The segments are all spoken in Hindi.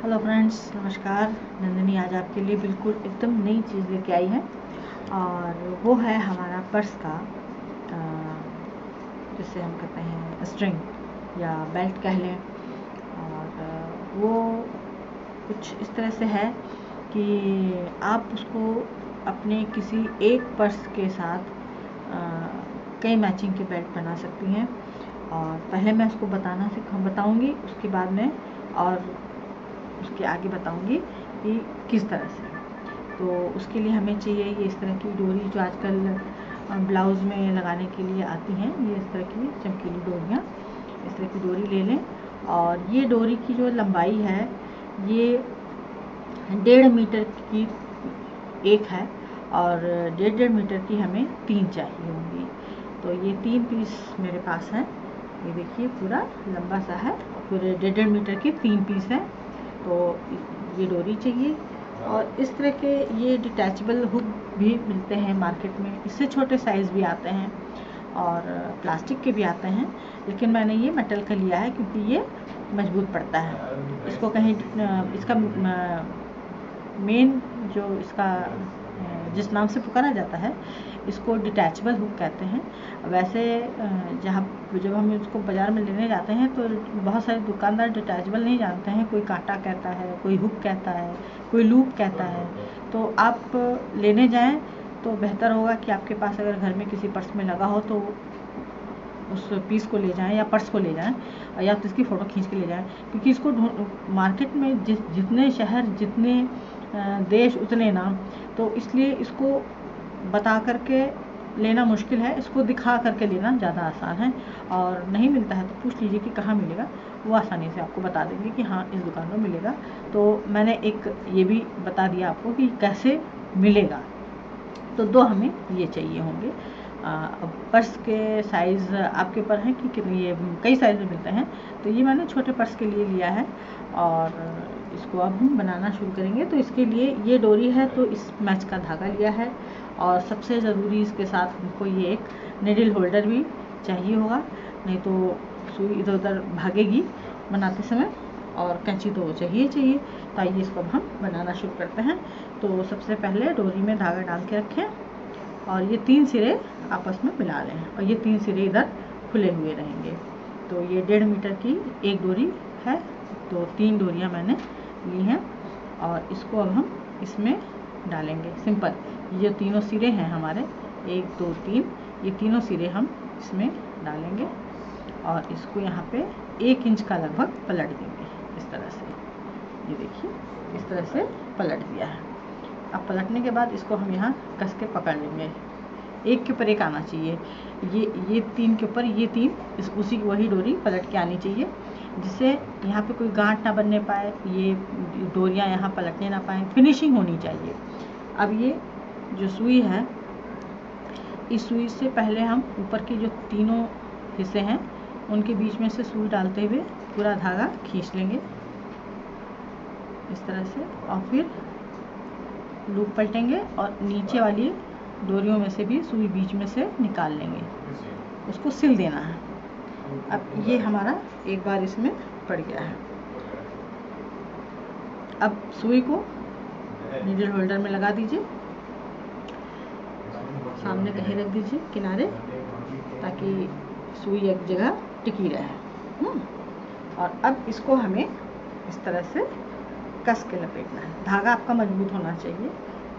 हेलो फ्रेंड्स, नमस्कार। नंदिनी आज आपके लिए बिल्कुल एकदम नई चीज़ लेके आई है और वो है हमारा पर्स का जिसे हम कहते हैं स्ट्रिंग या बेल्ट कह लें। और वो कुछ इस तरह से है कि आप उसको अपने किसी एक पर्स के साथ कई मैचिंग के बेल्ट बना सकती हैं। और पहले मैं उसको बताऊंगी, उसके बाद में और उसके आगे बताऊंगी कि किस तरह से। तो उसके लिए हमें चाहिए ये इस तरह की डोरी जो आजकल ब्लाउज़ में लगाने के लिए आती हैं। ये इस तरह की चमकीली डोरियाँ, इस तरह की डोरी ले लें। और ये डोरी की जो लंबाई है ये 1.5 मीटर की एक है और 1.5 मीटर की हमें 3 चाहिए होंगी। तो ये 3 पीस मेरे पास हैं। ये देखिए पूरा लंबा सा है और फिर 1.5 मीटर के 3 पीस हैं। तो ये डोरी चाहिए। और इस तरह के ये डिटैचेबल हुक भी मिलते हैं मार्केट में। इससे छोटे साइज़ भी आते हैं और प्लास्टिक के भी आते हैं, लेकिन मैंने ये मेटल का लिया है क्योंकि ये मजबूत पड़ता है। इसको कहीं इसका मेन जो इसका जिस नाम से पुकारा जाता है इसको डिटैचेबल हुक कहते हैं। वैसे जब हम इसको बाज़ार में लेने जाते हैं तो बहुत सारे दुकानदार डिटैचेबल नहीं जानते हैं। कोई कांटा कहता है, कोई हुक कहता है, कोई लूप कहता है। तो आप लेने जाएं तो बेहतर होगा कि आपके पास अगर घर में किसी पर्स में लगा हो तो उस पीस को ले जाएं या पर्स को ले जाएं या तो इसकी फ़ोटो खींच के ले जाएं, क्योंकि इसको मार्केट में जितने शहर, जितने देश, उतने नाम। तो इसलिए इसको बता करके लेना मुश्किल है, इसको दिखा करके लेना ज़्यादा आसान है। और नहीं मिलता है तो पूछ लीजिए कि कहाँ मिलेगा, वो आसानी से आपको बता देंगे कि हाँ इस दुकान में मिलेगा। तो मैंने एक ये भी बता दिया आपको कि कैसे मिलेगा। तो 2 हमें ये चाहिए होंगे। पर्स के साइज़ आपके ऊपर है कि कितने, ये कई साइज़ में मिलते हैं। तो ये मैंने छोटे पर्स के लिए लिया है और इसको अब हम बनाना शुरू करेंगे। तो इसके लिए ये डोरी है तो इस मैच का धागा लिया है और सबसे ज़रूरी इसके साथ हमको ये एक निडल होल्डर भी चाहिए होगा, नहीं तो सुई इधर उधर भागेगी बनाते समय। और कैंची तो चाहिए। तो आइए इसको अब हम बनाना शुरू करते हैं। तो सबसे पहले डोरी में धागा डाल के रखें और ये 3 सिरे आपस में मिला लें और ये 3 सिरे इधर खुले हुए रहेंगे। तो ये 1.5 मीटर की एक डोरी है, तो 3 डोरियां मैंने ली हैं और इसको अब हम इसमें डालेंगे। सिंपल ये तीनों सिरे हैं हमारे, 1 2 3, ये तीनों सिरे हम इसमें डालेंगे और इसको यहाँ पे 1 इंच का लगभग पलट देंगे इस तरह से। ये देखिए इस तरह से पलट दिया है। अब पलटने के बाद इसको हम यहाँ कस के पकड़ लेंगे। एक के ऊपर एक आना चाहिए। ये 3 के ऊपर ये 3 उसी वही डोरी पलट के आनी चाहिए, जिससे यहाँ पे कोई गांठ ना बनने पाए, ये डोरियाँ यहाँ पलटने ना पाए, फिनिशिंग होनी चाहिए। अब ये जो सुई है, इस सुई से पहले हम ऊपर के जो तीनों हिस्से हैं उनके बीच में से सुई डालते हुए पूरा धागा खींच लेंगे इस तरह से और फिर लूप पलटेंगे और नीचे वाली डोरियों में से भी सुई बीच में से निकाल लेंगे, उसको सिल देना है। अब ये हमारा एक बार इसमें पड़ गया है। अब सुई को नीडल होल्डर में लगा दीजिए, सामने कहीं रख दीजिए किनारे, ताकि सुई एक जगह टिकी रहे। और अब इसको हमें इस तरह से कस के लपेटना है। धागा आपका मजबूत होना चाहिए।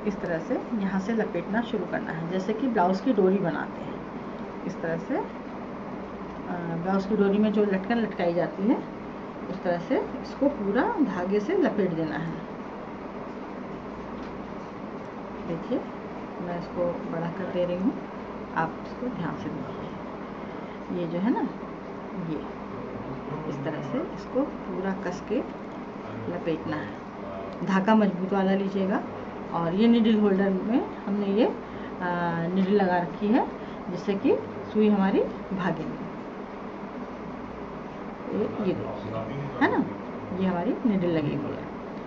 इस तरह से यहाँ से लपेटना शुरू करना है, जैसे कि ब्लाउज़ की डोरी बनाते हैं। इस तरह से ब्लाउज़ की डोरी में जो लटकन लटकाई जाती है उस तरह से इसको पूरा धागे से लपेट देना है। देखिए मैं इसको बड़ा कर दे रही हूँ, आप इसको ध्यान से देखिए। ये जो है ना, ये इस तरह से इसको पूरा कस के लपेटना है। धागा मजबूत वाला लीजिएगा। और ये निडल होल्डर में हमने ये निडल लगा रखी है, जिससे कि सुई हमारी भागेगी। ये देखिए है ना, ये हमारी निडल लगी हुई है।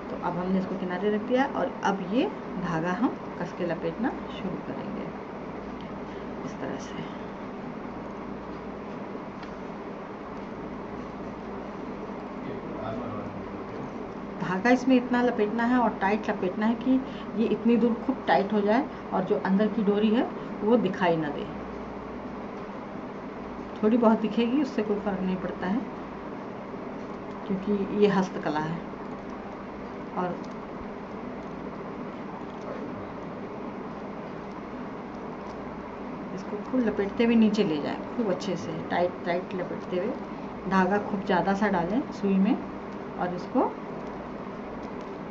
तो अब हमने इसको किनारे रख दिया और अब ये धागा हम कस के लपेटना शुरू करेंगे इस तरह से। धागा इसमें इतना लपेटना है और टाइट लपेटना है कि ये इतनी दूर खूब टाइट हो जाए और जो अंदर की डोरी है वो दिखाई ना दे। थोड़ी बहुत दिखेगी उससे कोई फर्क नहीं पड़ता है, क्योंकि ये हस्तकला है। और इसको खूब लपेटते हुए नीचे ले जाएं, खूब अच्छे से टाइट टाइट लपेटते हुए। धागा खूब ज़्यादा सा डालें सुई में और इसको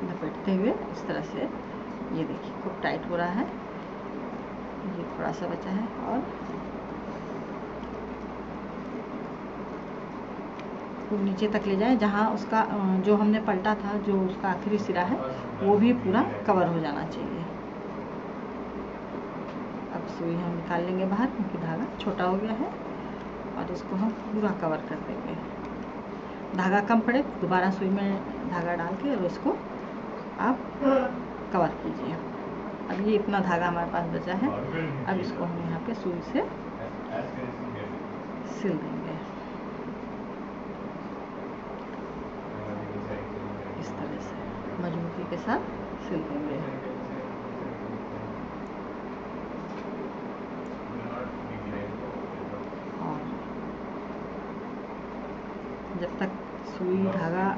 लपेटते हुए इस तरह से, ये देखिए खूब टाइट हो रहा है। ये थोड़ा सा बचा है और खूब नीचे तक ले जाएं, जहाँ उसका जो हमने पलटा था, जो उसका आखिरी सिरा है वो भी पूरा कवर हो जाना चाहिए। अब सुई हम निकाल लेंगे बाहर, क्योंकि धागा छोटा हो गया है, और इसको हम पूरा कवर कर देंगे। धागा कम पड़े दोबारा सुई में धागा डाल के और इसको आप कवर कीजिए। अब ये इतना धागा हमारे पास बचा है, अब इसको हम यहाँ पे सुई से सिल देंगे इस तरह से, मजबूती के साथ सिल देंगे। और जब तक सुई धागा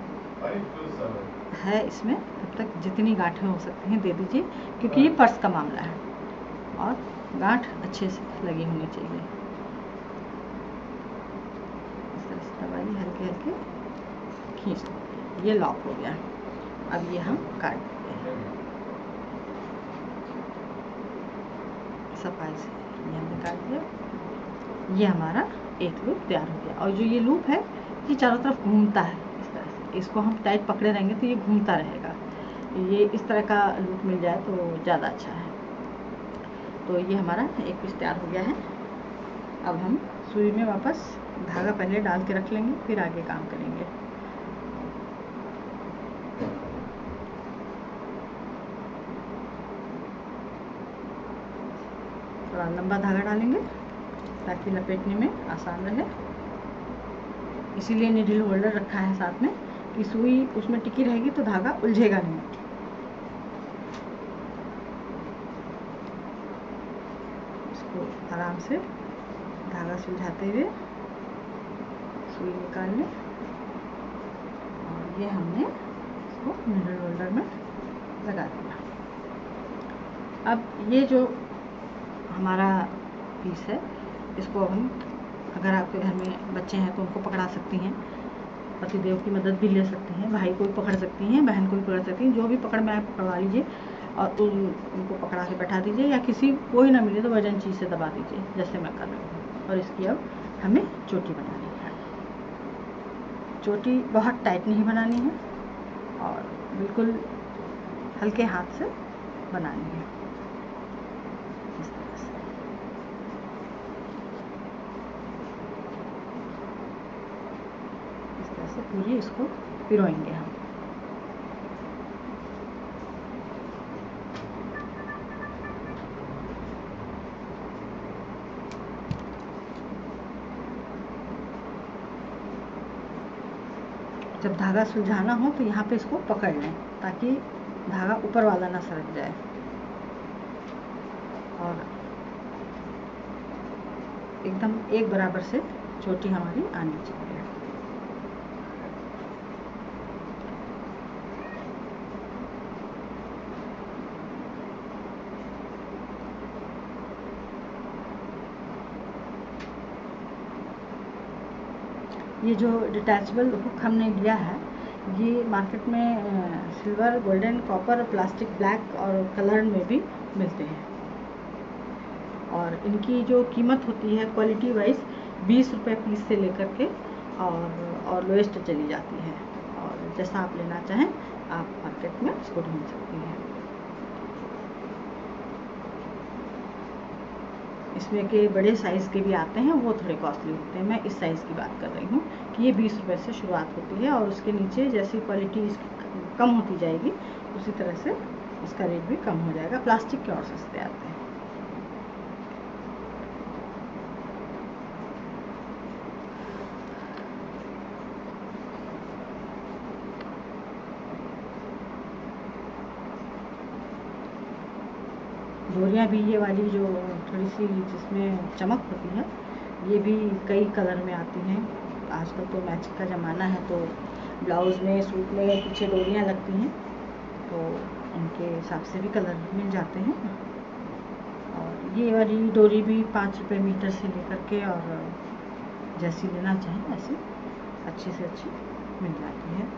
है इसमें, तब तक जितनी गांठें हो सकती हैं दे दीजिए, क्योंकि ये पर्स का मामला है और गांठ अच्छे से लगी होनी चाहिए। इस तरह से दबाइए, हल्के हल्के खींच दो, ये लॉक हो गया। अब ये हम काट देंगे सफाई से, ये हमने काट दिया। ये हमारा एक लूप तैयार हो गया। और जो ये लूप है ये चारों तरफ घूमता है इस तरह से, इसको हम टाइट पकड़े रहेंगे तो ये घूमता रहेगा। ये इस तरह का लूप मिल जाए तो ज़्यादा अच्छा है। तो ये हमारा एक पीस तैयार हो गया है। अब हम सुई में वापस धागा पहले डाल के रख लेंगे, फिर आगे काम करेंगे। थोड़ा लंबा धागा डालेंगे ताकि लपेटने में आसान रहे। इसीलिए नीडल होल्डर रखा है साथ में, कि सुई उसमें टिकी रहेगी तो धागा उलझेगा नहीं। इसको आराम से धागा सुलझाते हुए सुई निकाल लें, और ये हमने इसको नीडल होल्डर में लगा दिया। अब ये जो हमारा पीस है, इसको अब हम, अगर आपके घर में बच्चे हैं तो उनको पकड़ा सकती हैं, पतिदेव की मदद भी ले सकती हैं, भाई को भी पकड़ सकती हैं, बहन को भी पकड़ सकती हैं, जो भी पकड़ में आए पकड़वा लीजिए और उनको पकड़ा के बैठा दीजिए, या किसी कोई ना मिले तो वजन चीज़ से दबा दीजिए, जैसे मैं कर रही हूँ। और इसकी अब हमें चोटी बनानी है। चोटी बहुत टाइट नहीं बनानी है और बिल्कुल हल्के हाथ से बनानी है, इस तरह से। इस तरह से पूरी इसको पिरोएंगे हम। जब धागा सुलझाना हो तो यहाँ पे इसको पकड़ लें, ताकि धागा ऊपर वाला ना सरक जाए। और एकदम एक बराबर से चोटी हमारी आनी चाहिए। ये जो डिटैचबल हुक हमने लिया है, ये मार्केट में silver, golden, copper, plastic, black और कलर में भी मिलते हैं। और इनकी जो कीमत होती है क्वालिटी वाइज 20 रुपये पीस से लेकर के और लोएस्ट चली जाती है। और जैसा आप लेना चाहें आप मार्केट में इसको ढूंढ सकती हैं। इसमें के बड़े साइज़ के भी आते हैं, वो थोड़े कॉस्टली होते हैं। मैं इस साइज़ की बात कर रही हूँ कि ये 20 रुपये से शुरुआत होती है, और उसके नीचे जैसी क्वालिटी इसकी कम होती जाएगी उसी तरह से इसका रेट भी कम हो जाएगा। प्लास्टिक के और सस्ते आते हैं। डोरियाँ भी ये वाली जो थोड़ी सी जिसमें चमक होती है, ये भी कई कलर में आती हैं। आजकल तो मैचिंग का ज़माना है, तो ब्लाउज़ में, सूट में पीछे डोरियाँ लगती हैं, तो उनके हिसाब से भी कलर मिल जाते हैं। और ये वाली डोरी भी 5 रुपये मीटर से लेकर के और जैसी लेना चाहें ऐसी अच्छी से अच्छी मिल जाती है।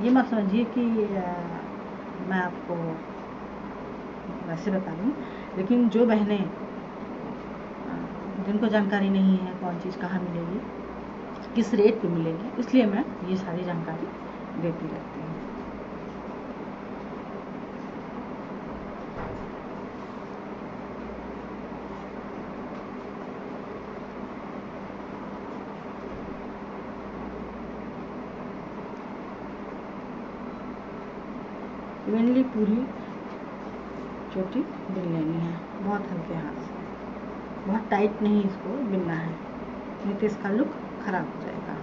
ये मत समझिए कि मैं आपको वैसे बता दूँ, लेकिन जो बहनें जिनको जानकारी नहीं है कौन चीज़ कहाँ मिलेगी, किस रेट पे मिलेगी, इसलिए मैं ये सारी जानकारी देती रहती हूँ। इवनली पूरी चोटी बिन लेनी है, बहुत हल्के हाथ से, बहुत टाइट नहीं इसको बिनना है, नहीं तो इसका लुक खराब हो जाएगा।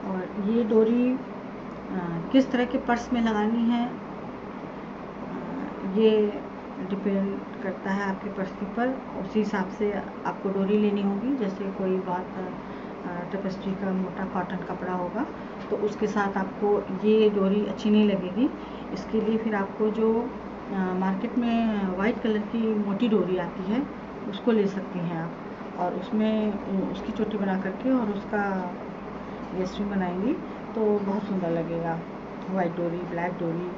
और ये डोरी किस तरह के पर्स में लगानी है, ये डिपेंड करता है आपके पर्स के ऊपर। उसी हिसाब से आपको डोरी लेनी होगी। जैसे कोई बहुत टेपेस्ट्री का मोटा कॉटन कपड़ा होगा तो उसके साथ आपको ये डोरी अच्छी नहीं लगेगी। इसके लिए फिर आपको जो मार्केट में वाइट कलर की मोटी डोरी आती है उसको ले सकती हैं आप, और उसमें उसकी चोटी बना करके और उसका ये स्ट्रिंग बनाएंगी तो बहुत सुंदर लगेगा। वाइट डोरी, ब्लैक डोरी,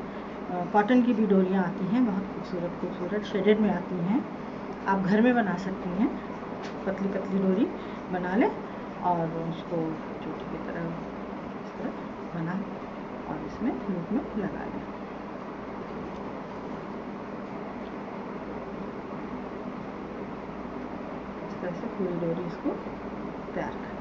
कॉटन की भी डोरियाँ आती हैं, बहुत खूबसूरत खूबसूरत शेडेड में आती हैं। आप घर में बना सकती हैं, पतली पतली डोरी बना लें और उसको चोटी की तरह इस तरह बना और इसमें लूप में लगा लें। इस तरह से पूरी डोरी इसको तैयार कर लें।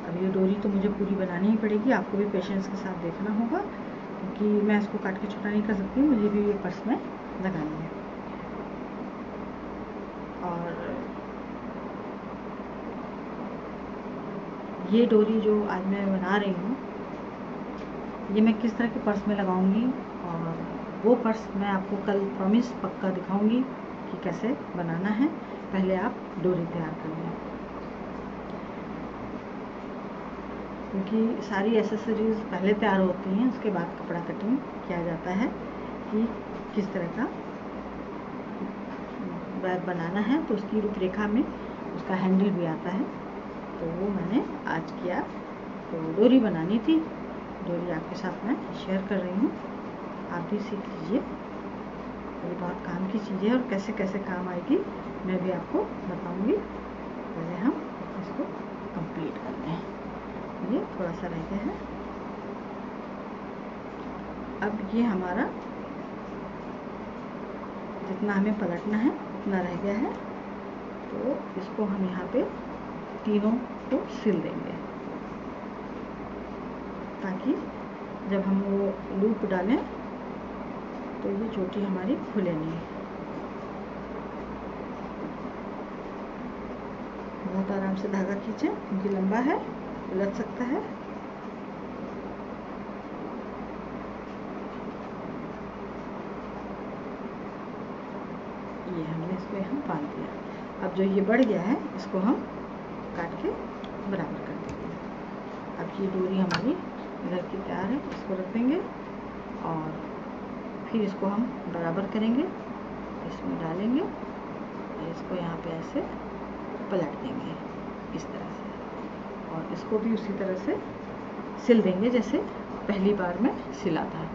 अब ये डोरी तो मुझे पूरी बनानी ही पड़ेगी, आपको भी पेशेंस के साथ देखना होगा, क्योंकि मैं इसको काट के छोटा नहीं कर सकती, मुझे भी ये पर्स में लगानी है। और ये डोरी जो आज मैं बना रही हूँ, ये मैं किस तरह के पर्स में लगाऊंगी, और वो पर्स मैं आपको कल प्रॉमिस पक्का दिखाऊंगी कि कैसे बनाना है। पहले आप डोरी तैयार कर लें, क्योंकि सारी एसेसरीज पहले तैयार होती हैं, उसके बाद कपड़ा कटिंग किया जाता है कि किस तरह का बैग बनाना है। तो उसकी रूपरेखा में उसका हैंडल भी आता है, तो वो मैंने आज किया। तो डोरी बनानी थी, डोरी आपके साथ मैं शेयर कर रही हूँ, आप भी सीख लीजिए। ये बहुत काम की चीज़ है और कैसे कैसे काम आएगी मैं भी आपको बताऊँगी। पहले हम इसको कंप्लीट करते हैं। ये थोड़ा सा रह गया है, अब ये हमारा जितना हमें पलटना है उतना रह गया है, तो इसको हम यहाँ पे तीनों को सिल देंगे ताकि जब हम वो लूप डालें तो ये चोटी हमारी खुले नहीं। बहुत आराम से धागा खींचें, क्योंकि लंबा है, उलझ सकता है। ये हमने इसको यहाँ बांध दिया। अब जो ये बढ़ गया है इसको हम काट के बराबर कर देंगे। अब ये डोरी हमारी इधर की तैयार है, इसको रख देंगे और फिर इसको हम बराबर करेंगे, इसमें डालेंगे और इसको यहाँ पे ऐसे पलट देंगे इस तरह से, और इसको भी उसी तरह से सिल देंगे जैसे पहली बार में सिला था।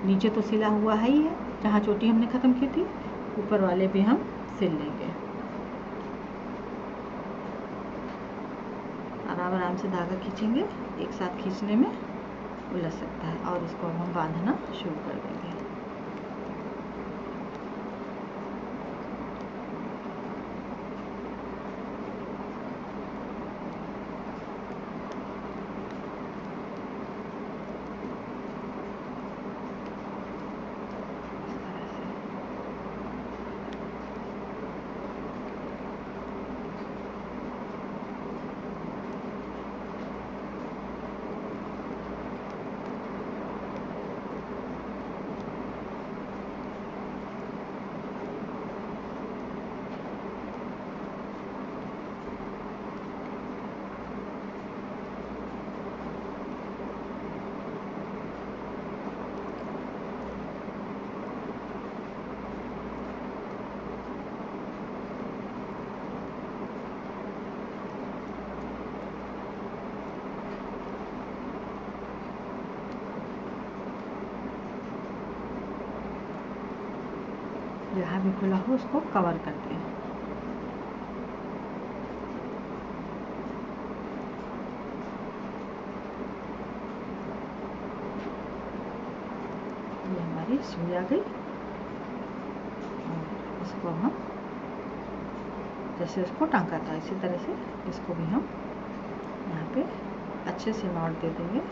नीचे तो सिला हुआ है ही है, जहाँ चोटी हमने ख़त्म की थी ऊपर वाले भी हम सिल लेंगे। आराम से धागा खींचेंगे, एक साथ खींचने में उलझ सकता है और इसको हम बांधना शुरू कर देंगे। जहाँ भी खुला हो उसको कवर कर दें। ये हमारी सुई आ गई और इसको हम जैसे उसको टांका था इसी तरह से इसको भी हम यहाँ पे अच्छे से नॉट दे देंगे।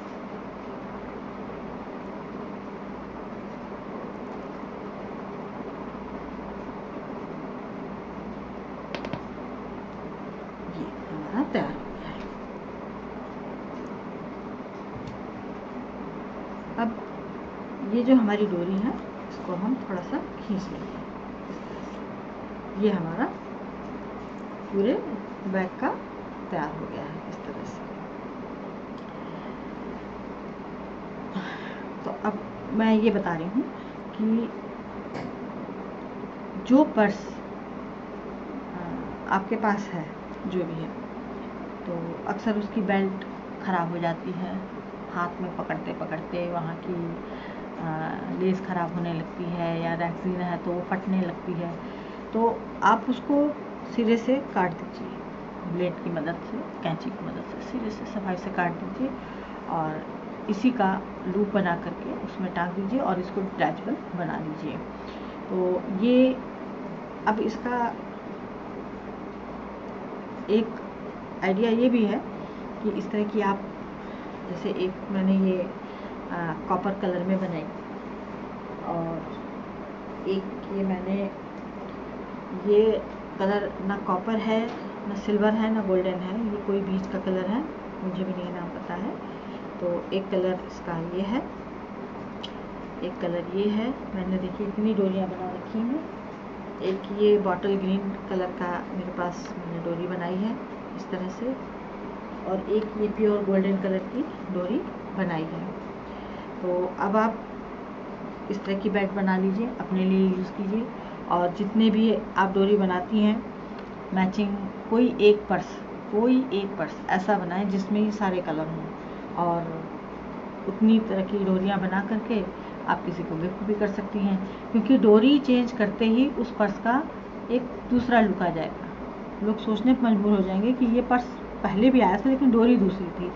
ये हमारा तैयार हो गया है। अब ये जो हमारी डोरी है इसको हम थोड़ा सा खींच लेंगे। ये हमारा पूरे बैग का तैयार हो गया है इस तरह से। तो अब मैं ये बता रही हूँ कि जो पर्स आपके पास है जो भी है तो अक्सर उसकी बेल्ट ख़राब हो जाती है, हाथ में पकड़ते पकड़ते वहाँ की लेस ख़राब होने लगती है या रैक्सीन है तो वो फटने लगती है। तो आप उसको सिरे से काट दीजिए, ब्लेड की मदद से, कैंची की मदद से सिरे से सफाई से काट दीजिए और इसी का लूप बना करके उसमें टांग दीजिए और इसको डिटैचेबल बना लीजिए। तो ये अब इसका एक आइडिया ये भी है कि इस तरह की आप जैसे एक मैंने ये कॉपर कलर में बनाई और एक ये मैंने ये कलर ना कॉपर है ना सिल्वर है ना गोल्डन है, ये कोई बीच का कलर है, मुझे भी नहीं नाम पता है। तो एक कलर इसका ये है, एक कलर ये है। मैंने देखिए इतनी डोरियाँ बना रखी हैं। एक ये बॉटल ग्रीन कलर का मेरे पास मैंने डोरी बनाई है इस तरह से और एक ये प्योर गोल्डन कलर की डोरी बनाई है। तो अब आप इस तरह की बैग बना लीजिए, अपने लिए यूज़ कीजिए और जितने भी आप डोरी बनाती हैं मैचिंग कोई एक पर्स ऐसा बनाएं जिसमें ये सारे कलर हों और उतनी तरह की डोरियाँ बना करके आप किसी को गिफ्ट भी कर सकती हैं, क्योंकि डोरी चेंज करते ही उस पर्स का एक दूसरा लुक आ जाएगा। लोग सोचने पर मजबूर हो जाएंगे कि ये पर्स पहले भी आया था लेकिन डोरी दूसरी थी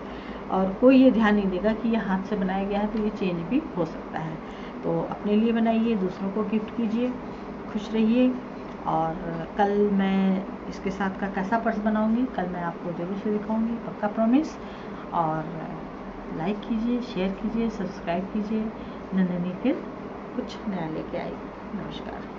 और कोई ये ध्यान नहीं देगा कि ये हाथ से बनाया गया है तो ये चेंज भी हो सकता है। तो अपने लिए बनाइए, दूसरों को गिफ्ट कीजिए, खुश रहिए। और कल मैं इसके साथ का कैसा पर्स बनाऊंगी कल मैं आपको ज़रूर से दिखाऊंगी, पक्का प्रॉमिस। और लाइक कीजिए, शेयर कीजिए, सब्सक्राइब कीजिए। नंदिनी फिर कुछ नया लेके आई। नमस्कार।